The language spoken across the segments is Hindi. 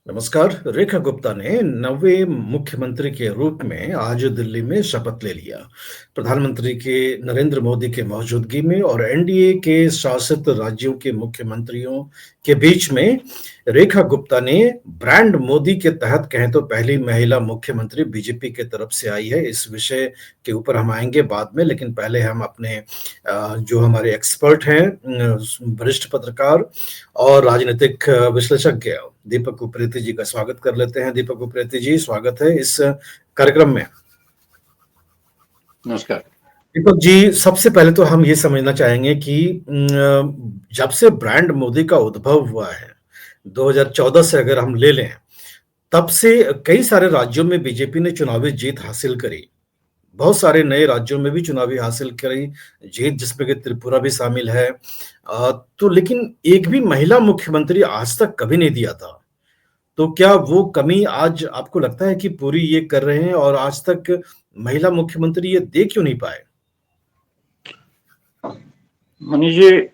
नमस्कार। रेखा गुप्ता ने नवे मुख्यमंत्री के रूप में आज दिल्ली में शपथ ले लिया। प्रधानमंत्री के नरेंद्र मोदी के मौजूदगी में और एनडीए के शासित राज्यों के मुख्यमंत्रियों के बीच में रेखा गुप्ता ने ब्रांड मोदी के तहत कहें तो पहली महिला मुख्यमंत्री बीजेपी के तरफ से आई है। इस विषय के ऊपर हम आएंगे बाद में, लेकिन पहले हम अपने जो हमारे एक्सपर्ट हैं, वरिष्ठ पत्रकार और राजनीतिक विश्लेषज्ञ दीपक उप्रेती जी का स्वागत कर लेते हैं। दीपक उप्रेती जी, स्वागत है इस कार्यक्रम में। नमस्कार दीपक जी, सबसे पहले तो हम ये समझना चाहेंगे कि जब से ब्रांड मोदी का उद्भव हुआ है 2014 से अगर हम ले लें, तब से कई सारे राज्यों में बीजेपी ने चुनावी जीत हासिल करी। बहुत सारे नए राज्यों में भी चुनावी हासिल करी जीत, जिसमें कि त्रिपुरा भी शामिल है। तो लेकिन एक भी महिला मुख्यमंत्री आज तक कभी नहीं दिया था। तो क्या वो कमी आज आपको लगता है कि पूरी ये कर रहे हैं और आज तक महिला मुख्यमंत्री ये दे क्यों नहीं पाए? मनीष जी,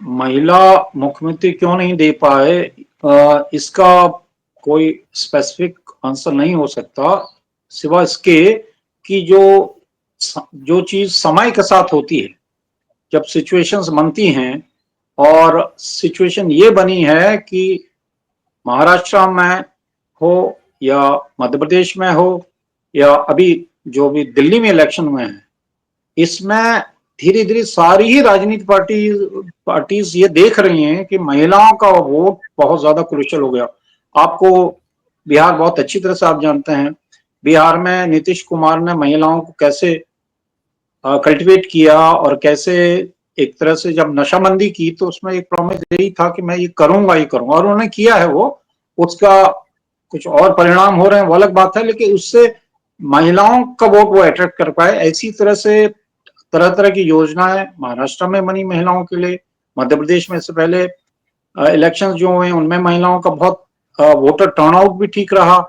महिला मुख्यमंत्री क्यों नहीं दे पाए, इसका कोई स्पेसिफिक आंसर नहीं हो सकता, सिवा इसके कि जो चीज समय के साथ होती है, जब सिचुएशंस बनती हैं, और सिचुएशन ये बनी है कि महाराष्ट्र में हो या मध्य प्रदेश में हो या अभी जो भी दिल्ली में इलेक्शन हुए हैं, इसमें धीरे धीरे सारी ही राजनीतिक पार्टीज ये देख रही हैं कि महिलाओं का वोट बहुत ज्यादा क्रूशियल हो गया। आपको बिहार बहुत अच्छी तरह से आप जानते हैं, बिहार में नीतीश कुमार ने महिलाओं को कैसे कल्टिवेट किया और कैसे एक तरह से जब नशाबंदी की तो उसमें एक प्रॉमिस यही था कि मैं ये करूंगा और उन्होंने किया है। वो उसका कुछ और परिणाम हो रहे हैं वो अलग बात है, लेकिन उससे महिलाओं का वोट वो अट्रैक्ट कर पाए। ऐसी तरह से तरह तरह की योजनाएं महाराष्ट्र में बनी महिलाओं के लिए, मध्य प्रदेश में इससे पहले इलेक्शंस जो हुए उनमें महिलाओं का बहुत वोटर टर्नआउट भी ठीक रहा।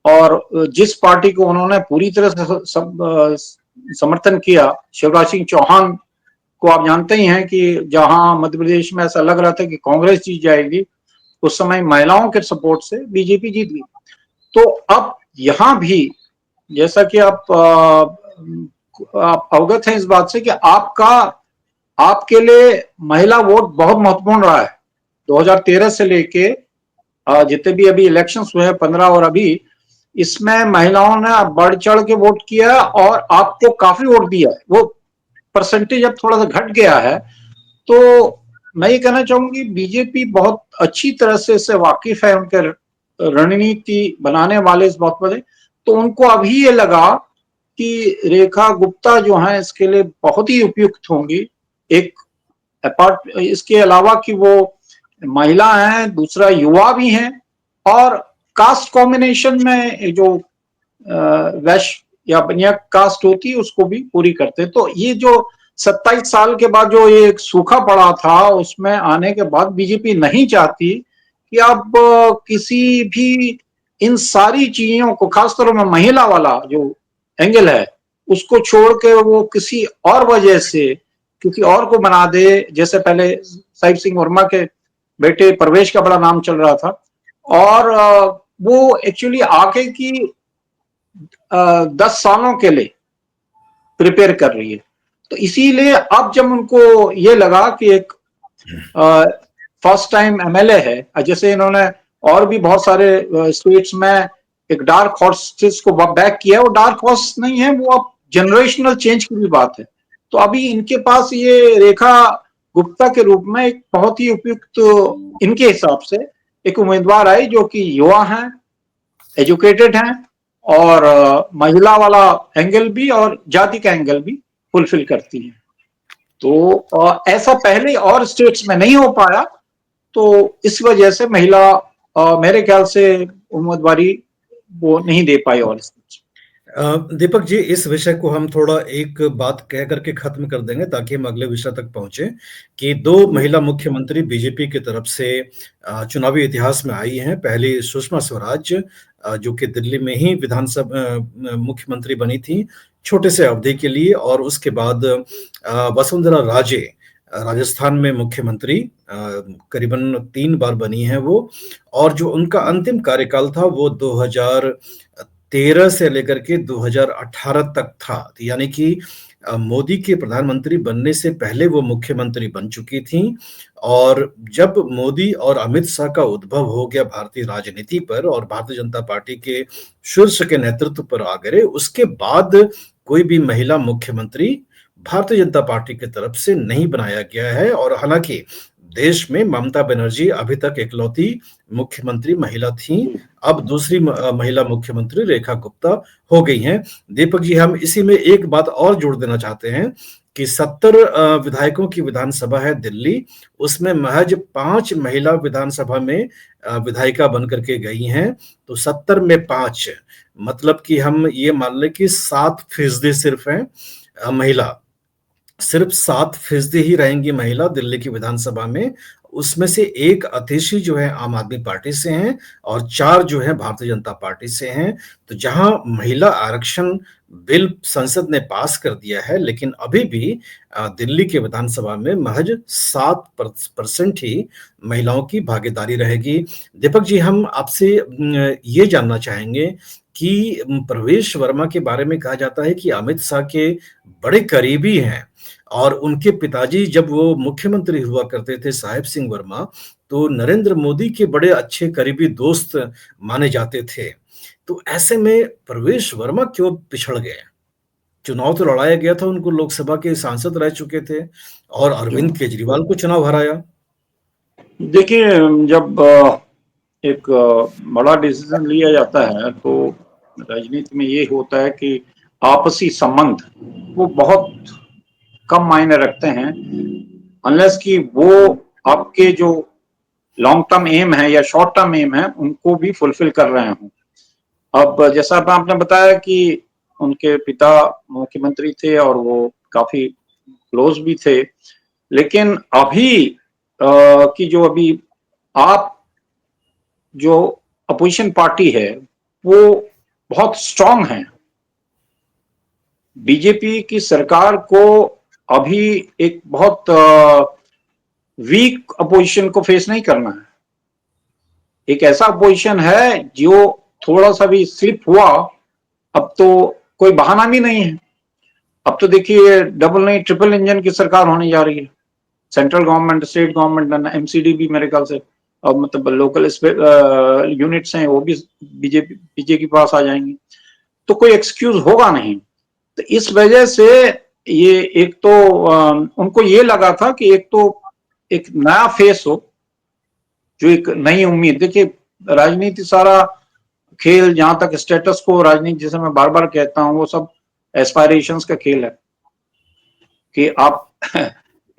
और जिस पार्टी को उन्होंने पूरी तरह से समर्थन किया, शिवराज सिंह चौहान को आप जानते ही हैं कि जहां मध्य प्रदेश में ऐसा लग रहा था कि कांग्रेस जीत जाएगी, उस समय महिलाओं के सपोर्ट से बीजेपी जीत गई। तो अब यहां भी जैसा कि आप अवगत हैं इस बात से कि आपके लिए महिला वोट बहुत महत्वपूर्ण रहा है। 2013 से लेके जितने भी अभी इलेक्शंस हुए हैं 15 और अभी, इसमें महिलाओं ने बढ़ चढ़ के वोट किया और आपको काफी वोट दिया है। वो परसेंटेज अब थोड़ा सा घट गया है। तो मैं ये कहना चाहूंगी बीजेपी बहुत अच्छी तरह से इससे वाकिफ है, उनके रणनीति बनाने वाले इस बहुत बड़े। तो उनको अभी ये लगा कि रेखा गुप्ता जो है इसके लिए बहुत ही उपयुक्त होंगी। एक अपार्ट इसके अलावा कि वो महिला हैं, दूसरा युवा भी हैं, और कास्ट कॉम्बिनेशन में जो वैश्य या बनिया कास्ट होती है उसको भी पूरी करते। तो ये जो 27 साल के बाद जो ये एक सूखा पड़ा था, उसमें आने के बाद बीजेपी नहीं चाहती कि अब किसी भी इन सारी चीजों को, खासतौर में महिला वाला जो एंगल है, उसको छोड़ के वो किसी और वजह से किसी और को बना दे। जैसे पहले साहिब सिंह वर्मा के बेटे प्रवेश का बड़ा नाम चल रहा था, और वो एक्चुअली आगे की 10 सालों के लिए प्रिपेयर कर रही है। तो इसीलिए अब जब उनको ये लगा कि एक फर्स्ट टाइम एमएलए है, जैसे इन्होंने और भी बहुत सारे स्टेट्स में एक डार्क हॉर्स को बैक किया है, वो डार्क हॉर्स नहीं है, वो अब जनरेशनल चेंज की भी बात है। तो अभी इनके पास ये रेखा गुप्ता के रूप में एक बहुत ही उपयुक्त इनके हिसाब से एक उम्मीदवार आई, जो कि युवा हैं, एजुकेटेड हैं, और महिला वाला एंगल भी और जाति का एंगल भी फुलफिल करती है। तो ऐसा पहले और स्टेट्स में नहीं हो पाया, तो इस वजह से महिला मेरे ख्याल से उम्मीदवारी वो नहीं दे पाई। और दीपक जी, इस विषय को हम थोड़ा एक बात कह करके खत्म कर देंगे ताकि हम अगले विषय तक पहुंचे कि दो महिला मुख्यमंत्री बीजेपी की तरफ से चुनावी इतिहास में आई हैं। पहली सुषमा स्वराज, जो कि दिल्ली में ही विधानसभा मुख्यमंत्री बनी थी छोटे से अवधि के लिए, और उसके बाद वसुंधरा राजे राजस्थान में मुख्यमंत्री करीबन 3 बार बनी हैं वो, और जो उनका अंतिम कार्यकाल था वो 2013 से लेकर के 2018 तक था। यानी कि मोदी के प्रधानमंत्री बनने से पहले वो मुख्यमंत्री बन चुकी थीं, और जब मोदी और अमित शाह का उद्भव हो गया भारतीय राजनीति पर और भारतीय जनता पार्टी के शीर्ष के नेतृत्व पर आ गए, उसके बाद कोई भी महिला मुख्यमंत्री भारतीय जनता पार्टी की तरफ से नहीं बनाया गया है। और हालांकि देश में ममता बनर्जी अभी तक इकलौती मुख्यमंत्री महिला थीं, अब दूसरी महिला मुख्यमंत्री रेखा गुप्ता हो गई हैं। दीपक जी, हम इसी में एक बात और जोड़ देना चाहते हैं कि 70 विधायकों की विधानसभा है दिल्ली, उसमें महज 5 महिला विधानसभा में विधायिका बन करके गई हैं। तो 70 में 5, मतलब कि हम ये मान लें कि 7% सिर्फ है महिला, सिर्फ 7% ही रहेंगी महिला दिल्ली की विधानसभा में। उसमें से 1 अतिशी जो है आम आदमी पार्टी से हैं और 4 जो है भारतीय जनता पार्टी से हैं। तो जहां महिला आरक्षण बिल संसद ने पास कर दिया है, लेकिन अभी भी दिल्ली के विधानसभा में महज 7% ही महिलाओं की भागीदारी रहेगी। दीपक जी, हम आपसे ये जानना चाहेंगे कि प्रवेश वर्मा के बारे में कहा जाता है कि अमित शाह के बड़े करीबी हैं, और उनके पिताजी जब वो मुख्यमंत्री हुआ करते थे, साहेब सिंह वर्मा, तो नरेंद्र मोदी के बड़े अच्छे करीबी दोस्त माने जाते थे। तो ऐसे में प्रवेश वर्मा क्यों पिछड़ गए? चुनाव तो लड़ाया गया था, उनको लोकसभा के सांसद रह चुके थे, और अरविंद केजरीवाल को चुनाव हराया। देखिए, जब एक बड़ा डिसीजन लिया जाता है तो राजनीति में ये होता है कि आपसी संबंध वो बहुत कम मायने रखते हैं, अनलेस कि वो आपके जो लॉन्ग टर्म एम है या शॉर्ट टर्म एम है उनको भी फुलफिल कर रहे हों। अब जैसा आपने बताया कि उनके पिता मुख्यमंत्री थे और वो काफी क्लोज भी थे, लेकिन अभी की जो अभी आप जो अपोजिशन पार्टी है वो बहुत स्ट्रांग है। बीजेपी की सरकार को अभी एक बहुत वीक अपोजिशन को फेस नहीं करना है। एक ऐसा अपोजिशन है जो थोड़ा सा भी स्लिप हुआ, अब तो कोई बहाना भी नहीं है। अब तो देखिए, डबल नहीं ट्रिपल इंजन की सरकार होने जा रही है। Central government, state government, MCD भी मेरे ख्याल से, अब मतलब लोकल यूनिट्स हैं वो भी बीजेपी के पास आ जाएंगी, तो कोई एक्सक्यूज होगा नहीं। तो इस वजह से ये एक तो उनको ये लगा था कि एक तो एक नया फेस हो, जो एक नई उम्मीद। देखिए, राजनीति सारा खेल, जहां तक स्टेटस को राजनीति, जैसे मैं बार बार कहता हूं, वो सब एस्पायरेशंस का खेल है कि आप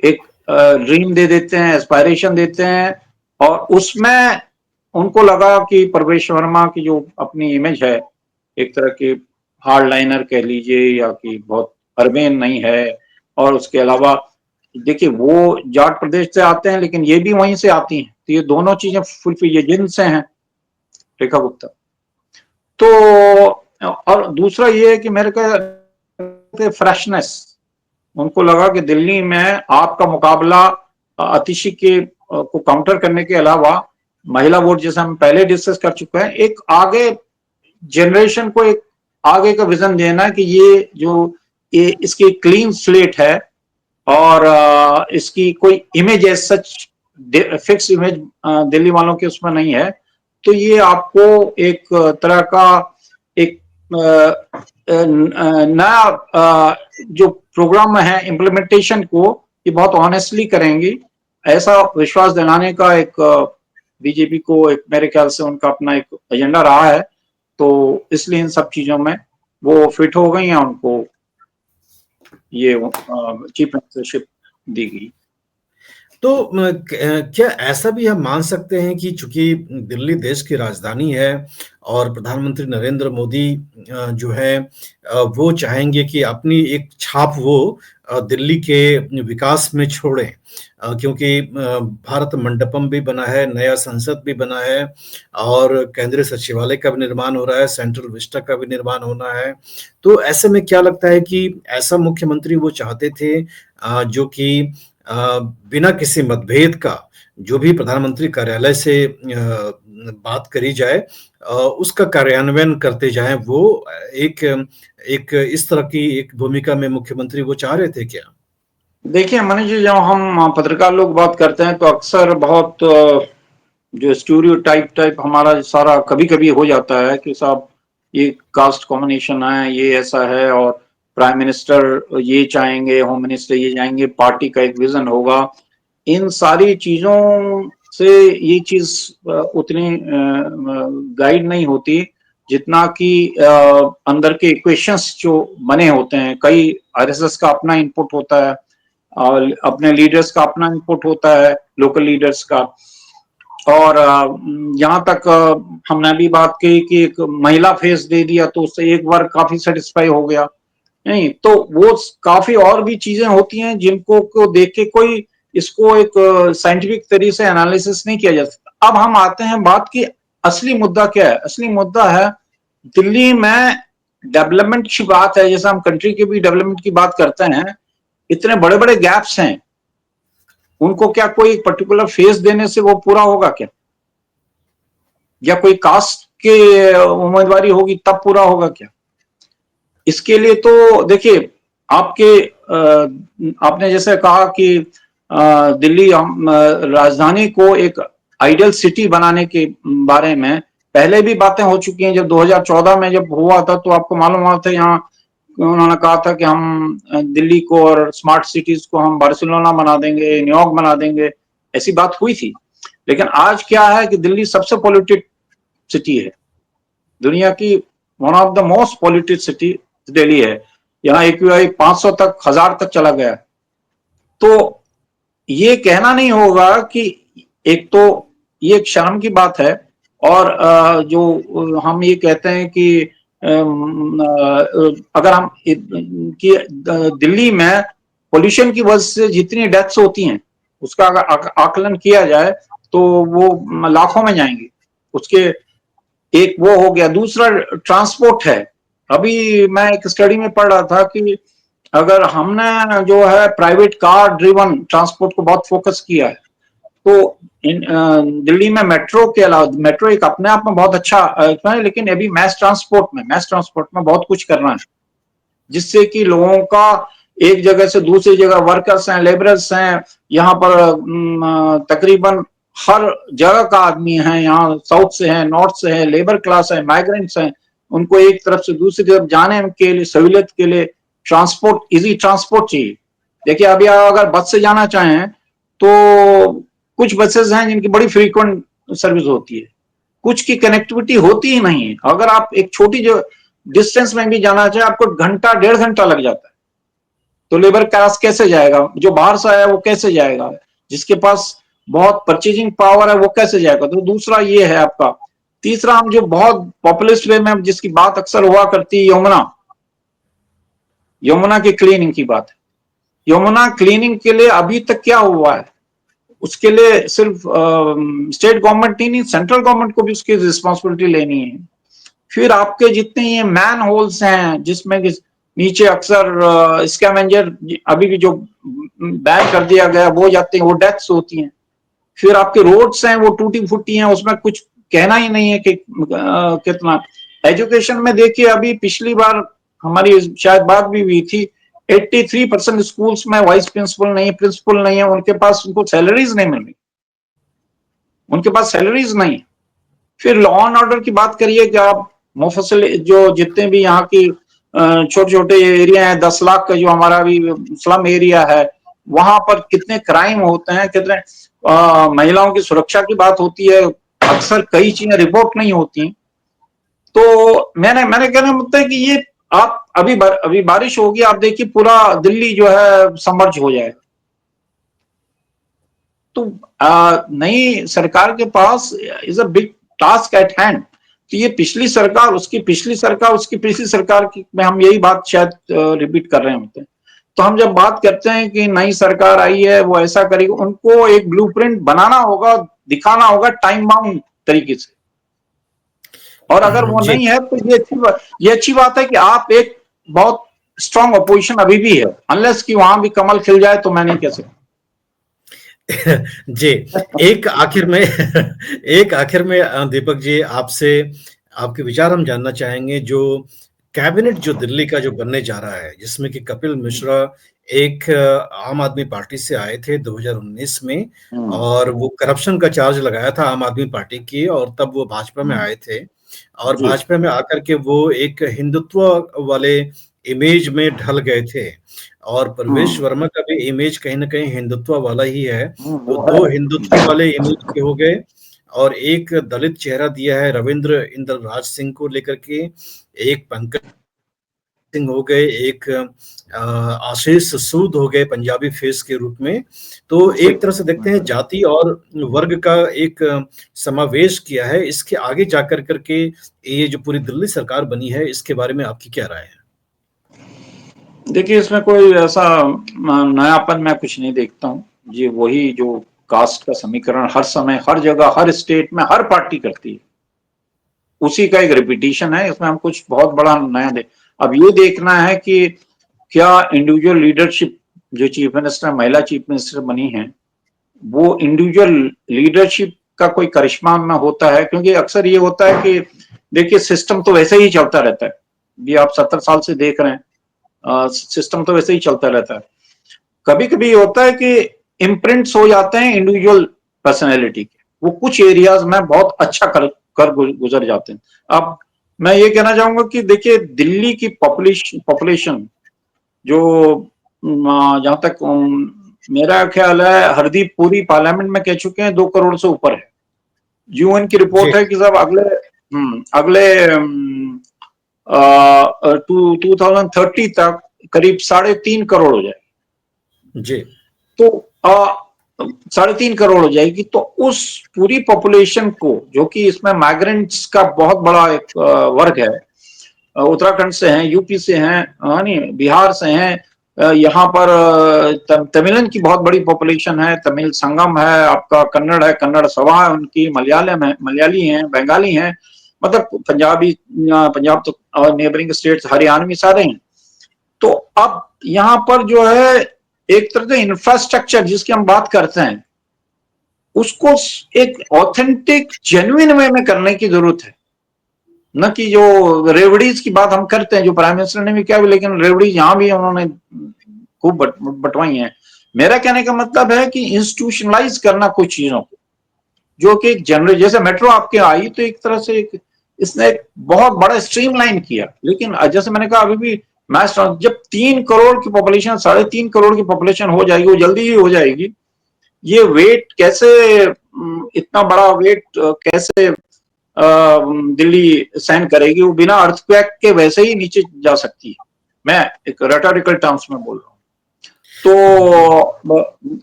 एक ड्रीम दे देते हैं, एस्पायरेशन देते हैं, और उसमें उनको लगा कि प्रवेश वर्मा की जो अपनी इमेज है, एक तरह की हार्ड लाइनर कह लीजिए या कि बहुत अरबेन नहीं है, और उसके अलावा देखिए वो जाट प्रदेश से आते हैं लेकिन ये भी वहीं से आती हैं, तो ये दोनों चीजें फुलफिल, ये जिन से हैं रेखा गुप्ता। तो और दूसरा ये है कि मेरे को फ्रेशनेस, उनको लगा कि दिल्ली में आपका मुकाबला अतिशी के को काउंटर करने के अलावा महिला वोट, जैसे हम पहले डिस्कस कर चुके हैं, एक आगे जनरेशन को एक आगे का विजन देना कि ये जो इसकी क्लीन स्लेट है और इसकी कोई इमेज है, सच फिक्स इमेज दिल्ली वालों के उसमें नहीं है। तो ये आपको एक तरह का एक नया जो प्रोग्राम है इम्प्लीमेंटेशन को ये बहुत ऑनेस्टली करेंगी, ऐसा विश्वास दिलाने का एक बीजेपी को एक मेरे ख्याल से उनका अपना एक एजेंडा रहा है। तो इसलिए इन सब चीजों में वो फिट हो गई हैं, उनको ये चीफ मिनिस्टरशिप दी गई। तो क्या ऐसा भी हम मान सकते हैं कि चूंकि दिल्ली देश की राजधानी है और प्रधानमंत्री नरेंद्र मोदी जो है वो चाहेंगे कि अपनी एक छाप वो दिल्ली के विकास में छोड़ें, क्योंकि भारत मंडपम भी बना है, नया संसद भी बना है, और केंद्रीय सचिवालय का भी निर्माण हो रहा है, सेंट्रल विस्टा का भी निर्माण होना है। तो ऐसे में क्या लगता है कि ऐसा मुख्यमंत्री वो चाहते थे जो कि बिना किसी मतभेद का जो भी प्रधानमंत्री कार्यालय से बात करी जाए, उसका कार्यान्वयन करते जाएं, वो एक एक इस तरह की एक भूमिका में मुख्यमंत्री वो चाह रहे थे क्या? देखिए मनीष जी, जब हम पत्रकार लोग बात करते हैं तो अक्सर बहुत जो स्टीरियोटाइप हमारा सारा कभी कभी हो जाता है कि साहब ये कास्ट कॉम्बिनेशन है, ये ऐसा है, और प्राइम मिनिस्टर ये चाहेंगे, होम मिनिस्टर ये चाहेंगे, पार्टी का एक विजन होगा। इन सारी चीजों से ये चीज उतनी गाइड नहीं होती जितना कि अंदर के इक्वेशंस जो बने होते हैं। कई आरएसएस का अपना इनपुट होता है और अपने लीडर्स का अपना इनपुट होता है, लोकल लीडर्स का। और यहाँ तक हमने भी बात की कि एक महिला फेस दे दिया तो उससे एक बार काफी सेटिस्फाई हो गया नहीं, तो वो काफी और भी चीजें होती हैं जिनको को देख के कोई इसको एक साइंटिफिक तरीके से एनालिसिस नहीं किया जा सकता। अब हम आते हैं बात की असली मुद्दा क्या है। असली मुद्दा है दिल्ली में डेवलपमेंट की बात है, जैसे हम कंट्री के भी डेवलपमेंट की बात करते हैं, इतने बड़े बड़े गैप्स हैं, उनको क्या कोई पर्टिकुलर फेस देने से वो पूरा होगा क्या? या कोई कास्ट के उम्मीदवारी होगी तब पूरा होगा क्या? इसके लिए तो देखिए आपके आपने जैसे कहा कि दिल्ली राजधानी को एक आइडियल सिटी बनाने के बारे में पहले भी बातें हो चुकी हैं। जब 2014 में जब हुआ था तो आपको मालूम हुआ था, यहाँ उन्होंने कहा था कि हम दिल्ली को और स्मार्ट सिटीज को हम बार्सिलोना बना देंगे, न्यूयॉर्क बना देंगे, ऐसी बात हुई थी। लेकिन आज क्या है कि दिल्ली सबसे पॉल्यूटेड सिटी है दुनिया की। One of the most polluted city Delhi है। यहाँ AQI 500 तक, 1000 तक चला गया। तो ये कहना नहीं होगा कि एक तो ये एक शर्म की बात है, और जो हम ये कहते हैं कि अगर हम कि दिल्ली में पोल्यूशन की वजह से जितनी डेथ्स होती हैं उसका अगर आकलन किया जाए तो वो लाखों में जाएंगे। उसके एक वो हो गया। दूसरा ट्रांसपोर्ट है। अभी मैं एक स्टडी में पढ़ रहा था कि अगर हमने जो है प्राइवेट कार ड्रिवन ट्रांसपोर्ट को बहुत फोकस किया है, तो दिल्ली में मेट्रो के अलावा, मेट्रो एक अपने आप में बहुत अच्छा है, लेकिन अभी मैस ट्रांसपोर्ट में बहुत कुछ करना है जिससे कि लोगों का एक जगह से दूसरी जगह, वर्कर्स हैं, लेबरर्स हैं, यहाँ पर तकरीबन हर जगह का आदमी है, यहाँ साउथ से है, नॉर्थ से है, लेबर क्लास है, माइग्रेंट्स हैं, उनको एक तरफ से दूसरी तरफ जाने के लिए, सहूलियत के लिए ट्रांसपोर्ट, इजी ट्रांसपोर्ट चाहिए। देखिए अभी अगर बस से जाना चाहें तो कुछ बसेस हैं जिनकी बड़ी फ्रीक्वेंट सर्विस होती है, कुछ की कनेक्टिविटी होती ही नहीं है। अगर आप एक छोटी जो डिस्टेंस में भी जाना चाहे आपको घंटा, 1.5 घंटा लग जाता है। तो लेबर क्लास कैसे जाएगा? जो बाहर से आया वो कैसे जाएगा? जिसके पास बहुत परचेजिंग पावर है वो कैसे जाएगा? तो दूसरा ये है आपका। तीसरा, हम जो बहुत पॉपुलिस्ट वे में जिसकी बात अक्सर हुआ करती है, यमुना की क्लीनिंग की बात है। यमुना क्लीनिंग के लिए अभी तक क्या हुआ है? उसके लिए सिर्फ स्टेट गवर्नमेंट ही नहीं, सेंट्रल गवर्नमेंट को भी उसकी रिस्पॉन्सिबिलिटी लेनी है। फिर आपके जितने ये मैन होल्स हैं जिसमें नीचे अक्सर स्कैवेंजर अभी भी जो बैन कर दिया गया वो जाते हैं, वो डेथ्स होती हैं। फिर आपके रोड्स हैं वो टूटी फूटी हैं, उसमें कुछ कहना ही नहीं है कि कितना। एजुकेशन में देखिए अभी पिछली बार हमारी शायद बात भी हुई थी, 83% स्कूल्स में वाइस प्रिंसिपल नहीं है, प्रिंसिपल नहीं है, उनके पास उनको सैलरीज नहीं मिल रही, उनके पास सैलरीज नहीं। फिर लॉ एंड ऑर्डर की बात करिए कि आप मुफस्सिल जो जितने भी यहाँ की छोटे छोटे एरिया है, 10 लाख का जो हमारा भी स्लम एरिया है, वहां पर कितने क्राइम होते हैं, कितने महिलाओं की सुरक्षा की बात होती है, अक्सर कई चीजें रिपोर्ट नहीं होती। तो मैंने कहना मतलब है कि ये आप अभी बारिश होगी, आप देखिए पूरा दिल्ली जो है सबमर्ज हो जाएगा। तो नई सरकार के पास is a big task at hand. तो ये पिछली सरकार, उसकी पिछली सरकार, उसकी पिछली सरकार की में हम यही बात शायद रिपीट कर रहे होते हैं। तो हम जब बात करते हैं कि नई सरकार आई है वो ऐसा करेगी, उनको एक ब्लूप्रिंट बनाना होगा, दिखाना होगा टाइम बाउंड तरीके से। और अगर वो जी। नहीं है तो ये अच्छी बात है कि आप एक बहुत स्ट्रांग अपोजिशन अभी भी है, अनलेस कि वहां भी कमल खिल जाए तो मैं नहीं कह सकता। जी, एक आखिर में एक आखिर में दीपक जी आपसे आपके विचार हम जानना चाहेंगे जो कैबिनेट जो दिल्ली का जो बनने जा रहा है, जिसमें कि कपिल मिश्रा एक आम आदमी पार्टी से आए थे 2019 में हम्म, और वो करप्शन का चार्ज लगाया था आम आदमी पार्टी की और तब वो भाजपा में हम्म, आए थे और जी, भाजपा में आकर के वो एक हिंदुत्व वाले इमेज में ढल गए थे और प्रवेश हम्म, वर्मा का भी इमेज कहीं न कहीं हिंदुत्व वाला ही है। तो वो है। 2 हिंदुत्व वाले इमेज के हो गए और एक दलित चेहरा दिया है रविंद्र इंद्र राज सिंह को लेकर के, एक पंकज सिंह हो गए, एक आशीष सूद हो गए पंजाबी फेस के रूप में। तो जी, एक तरह से देखते हैं जाति और वर्ग का एक समावेश किया है। इसके आगे जाकर के ये जो पूरी दिल्ली सरकार बनी है, इसके बारे में आपकी क्या राय है? देखिए इसमें कोई ऐसा नयापन मैं कुछ नहीं देखता हूँ। ये वही जो कास्ट का समीकरण हर समय, हर जगह, हर स्टेट में हर पार्टी करती है, उसी का एक रिपीटिशन है। इसमें हम कुछ बहुत बड़ा नया दे अब ये देखना है कि क्या इंडिविजुअल लीडरशिप जो चीफ मिनिस्टर, महिला चीफ मिनिस्टर बनी है, वो इंडिविजुअल लीडरशिप का कोई करिश्मा में होता है। क्योंकि अक्सर ये होता है कि देखिए सिस्टम तो वैसे ही चलता रहता है, ये आप 70 साल से देख रहे हैं, सिस्टम तो वैसे ही चलता रहता है। कभी कभी ये होता है कि इम्प्रिंट्स हो जाते हैं इंडिविजुअल पर्सनैलिटी के, वो कुछ एरियाज में बहुत अच्छा कर गुजर जाते हैं। अब मैं ये कहना चाहूंगा कि देखिए दिल्ली की पॉपुलेशन जो जहां तक मेरा ख्याल है हरदीप पुरी पार्लियामेंट में कह चुके हैं 2 करोड़ से ऊपर है। यूएन की जी, रिपोर्ट है कि सब अगले 2030 तक करीब 3.5 करोड़ हो जाए। जी, तो 3.5 करोड़ हो जाएगी। तो उस पूरी पॉपुलेशन को, जो कि इसमें माइग्रेंट्स का बहुत बड़ा एक वर्ग है, उत्तराखंड से हैं, यूपी से हैं, नहीं बिहार से हैं, यहाँ पर तमिलन की बहुत बड़ी पॉपुलेशन है, तमिल संगम है, आपका कन्नड़ है, कन्नड़ सभा है उनकी, मलयालम है, मलयाली हैं, बंगाली हैं, मतलब पंजाबी, पंजाब तो और नेबरिंग स्टेट्स हरियाणवी सारे हैं। तो अब यहाँ पर जो है एक तरह से इंफ्रास्ट्रक्चर जिसकी हम बात करते हैं, उसको एक ऑथेंटिक जेन्युइन वे में करने की जरूरत है। न कि जो रेवड़ीज की बात हम करते हैं, जो प्राइम मिनिस्टर ने भी किया, लेकिन रेवड़ीज यहां भी उन्होंने खूब बंटवाई हैं। मेरा कहने का मतलब है कि इंस्टीट्यूशनलाइज करना कुछ चीजों को, जो कि एक जनरल, जैसे मेट्रो आपके आई तो एक तरह से एक इसने एक बहुत बड़ा स्ट्रीमलाइन किया। लेकिन जैसे मैंने कहा अभी भी मैं जब 3 करोड़ की पॉपुलेशन, 3.5 करोड़ की पॉपुलेशन हो जाएगी, वो जल्दी ही हो जाएगी। ये वेट कैसे, इतना बड़ा वेट कैसे दिल्ली सहन करेगी? वो बिना अर्थक्वेक के वैसे ही नीचे जा सकती है। मैं एक रेटोरिकल टर्म्स में बोल रहा हूँ। तो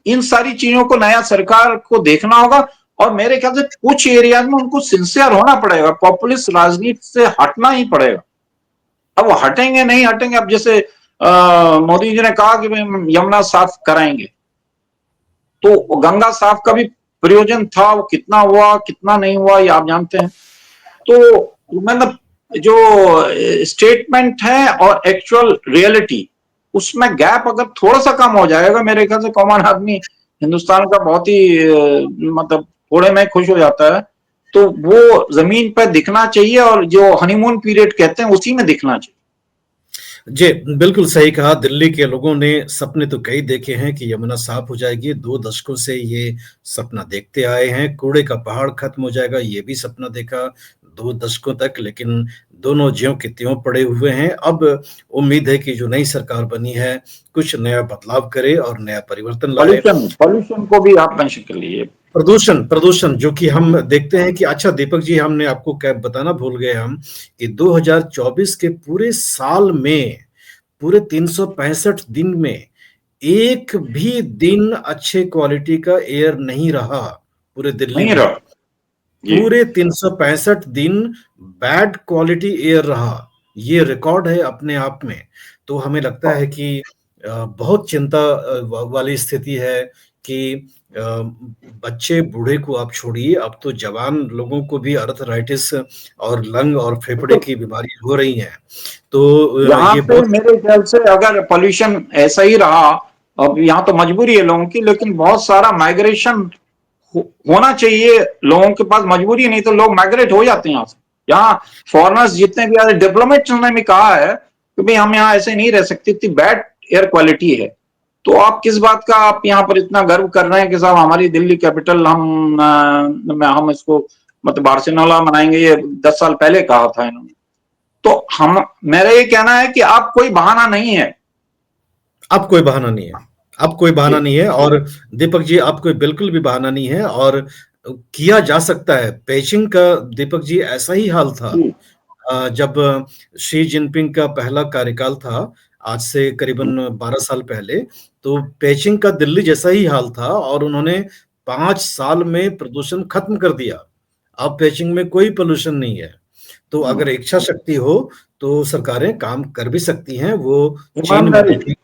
इन सारी चीजों को नया सरकार को देखना होगा और मेरे ख्याल से कुछ एरियाज में उनको सिंसियर होना पड़ेगा, पॉपुलिस्ट राजनीति से हटना ही पड़ेगा। अब वो हटेंगे नहीं हटेंगे, अब जैसे मोदी जी ने कहा कि यमुना साफ कराएंगे, तो गंगा साफ का भी प्रयोजन था, वो कितना हुआ कितना नहीं हुआ ये आप जानते हैं। तो मतलब जो स्टेटमेंट है और एक्चुअल रियलिटी, उसमें गैप अगर थोड़ा सा कम हो जाएगा, मेरे ख्याल से कॉमन आदमी हिंदुस्तान का बहुत ही मतलब थोड़े में खुश हो जाता है। तो वो जमीन पर दिखना चाहिए और जो हनीमून पीरियड कहते हैं उसी में दिखना चाहिए। जी, बिल्कुल सही कहा। दिल्ली के लोगों ने सपने तो कई देखे हैं कि यमुना साफ हो जाएगी, 2 दशकों से ये सपना देखते आए हैं। कूड़े का पहाड़ खत्म हो जाएगा, ये भी सपना देखा 2 दशकों तक, लेकिन दोनों ज्यों के त्यों पड़े हुए हैं। अब उम्मीद है कि जो नई सरकार बनी है, कुछ नया बदलाव करे और नया परिवर्तन लाए। पॉल्यूशन पॉल्यूशन को भी आप मेंशन कर लीजिए। प्रदूषण प्रदूषण जो कि हम देखते हैं कि अच्छा दीपक जी, हमने आपको क्या बताना भूल गए हम कि 2024 के पूरे साल में पूरे 365 दिन में एक भी दिन अच्छे क्वालिटी का एयर नहीं रहा पूरे दिल्ली नहीं में। रहा जी। पूरे 365 दिन बैड क्वालिटी एयर रहा। ये रिकॉर्ड है अपने आप में। तो हमें लगता है कि बहुत चिंता वाली स्थिति है कि बच्चे बूढ़े को आप छोड़िए, अब तो जवान लोगों को भी अर्थराइटिस और लंग और फेफड़े तो की बीमारी हो रही हैं। तो यहाँ ये पे बहुत मेरे ख्याल से अगर पॉल्यूशन ऐसा ही रहा अब यहाँ तो मजबूरी है लोगों की, लेकिन बहुत सारा माइग्रेशन होना चाहिए। लोगों के पास मजबूरी नहीं तो लोग माइग्रेट हो जाते हैं यहाँ से। यहाँ फॉरेनर्स जितने भी आ, डिप्लोमेट्स ने भी कहा है कि भाई हम यहाँ ऐसे नहीं रह सकते, इतनी बैड एयर क्वालिटी है। तो आप किस बात का आप यहाँ पर इतना गर्व कर रहे हैं कि साहब हमारी दिल्ली कैपिटल हम इसको मतलब बार्सिलोना बनाएंगे, ये 10 साल पहले कहा था इन्होंने। तो हम, मेरा ये कहना है कि आप कोई बहाना नहीं है। अब कोई बहाना नहीं है, अब कोई बहाना जी नहीं है। और दीपक जी, अब कोई बिल्कुल भी बहाना नहीं है, और किया जा सकता है। पेचिंग का, दीपक जी, ऐसा ही हाल था जी जब शी जिनपिंग का पहला कार्यकाल था, आज से करीबन 12 साल पहले। तो पेचिंग का दिल्ली जैसा ही हाल था, और उन्होंने 5 साल में प्रदूषण खत्म कर दिया। अब पेचिंग में कोई पोल्यूशन नहीं है। तो अगर इच्छा शक्ति हो तो सरकारें काम कर भी सकती हैं। वो चीन में ईमानदारी। भी,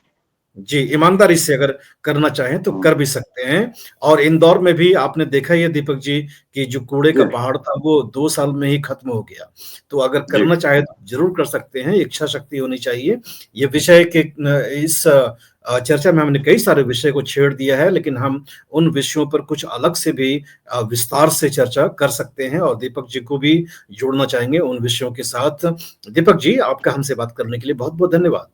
जी, ईमानदारी से अगर करना चाहें तो कर भी सकते हैं। और इंदौर में भी आपने देखा ही है दीपक जी, कि जो कूड़े का जी पहाड़ था वो 2 साल में ही खत्म हो गया। तो अगर जी करना चाहे तो जरूर कर सकते हैं, इच्छा शक्ति होनी चाहिए। ये विषय के इस चर्चा में हमने कई सारे विषय को छेड़ दिया है, लेकिन हम उन विषयों पर कुछ अलग से भी विस्तार से चर्चा कर सकते हैं, और दीपक जी को भी जोड़ना चाहेंगे उन विषयों के साथ। दीपक जी, आपका हमसे बात करने के लिए बहुत बहुत धन्यवाद।